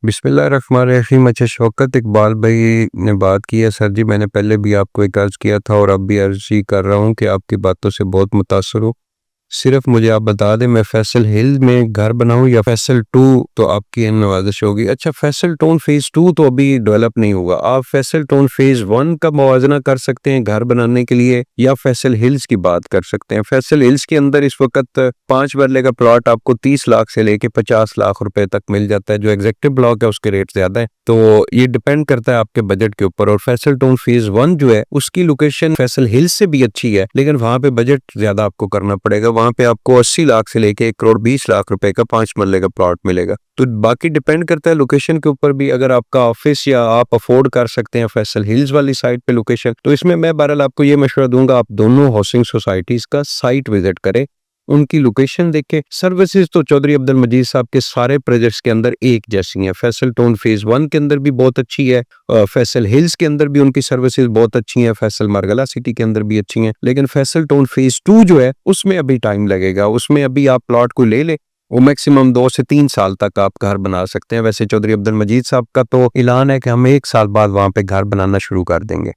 बिस्मिल्लाहिर्रहमानिर्रहीम। अच्छा, शौकत इकबाल भाई ने बात की है। सर जी, मैंने पहले भी आपको एक अर्ज़ किया था और अब भी अर्ज़ ही कर रहा हूँ कि आपकी बातों से बहुत मुतासर हूँ। सिर्फ मुझे आप बता दें, मैं फैसल हिल में घर बनाऊं या फैसल टू, तो आपकी नवाजिश होगी। अच्छा, फैसल टाउन फेज़ टू तो अभी डेवलप नहीं हुआ। आप फैसल टाउन फेज़ वन का मुवाजना कर सकते हैं घर बनाने के लिए, या फैसल हिल्स की बात कर सकते हैं। फैसल हिल्स के अंदर इस वक्त 5 मरले का प्लॉट आपको 30 लाख से लेके 50 लाख रुपए तक मिल जाता है। जो एग्जेक्टिव ब्लॉक है उसके रेट ज्यादा है, तो ये डिपेंड करता है आपके बजट के ऊपर। और फैसल टाउन फेज़ वन जो है उसकी लोकेशन फैसल हिल्स से भी अच्छी है, लेकिन वहां पे बजट ज्यादा आपको करना पड़ेगा। वहां पे आपको 80 लाख से लेके 1 करोड़ 20 लाख रुपए का 5 मरले का प्लॉट मिलेगा। तो बाकी डिपेंड करता है लोकेशन के ऊपर भी। अगर आपका ऑफिस या आप अफोर्ड कर सकते हैं फैसल हिल्स वाली साइट पे लोकेशन, तो इसमें मैं बहरहाल आपको ये मशवरा दूंगा, आप दोनों हाउसिंग सोसाइटीज का साइट विजिट करें, उनकी लोकेशन देखें। सर्विसेज तो चौधरी अब्दुल मजीद साहब के सारे प्रोजेक्ट्स के अंदर एक जैसी हैं। फैसल टाउन फेज वन के अंदर भी बहुत अच्छी है, फैसल हिल्स के अंदर भी उनकी सर्विसेज बहुत अच्छी हैं, फैसल मारगला सिटी के अंदर भी अच्छी हैं। लेकिन फैसल टाउन फेज टू जो है उसमें अभी टाइम लगेगा। उसमें अभी आप प्लॉट को ले लें, वो मैक्सिमम 2 से 3 साल तक आप घर बना सकते हैं। वैसे चौधरी अब्दुल मजीद साहब का तो ऐलान है कि हम 1 साल बाद वहां पे घर बनाना शुरू कर देंगे।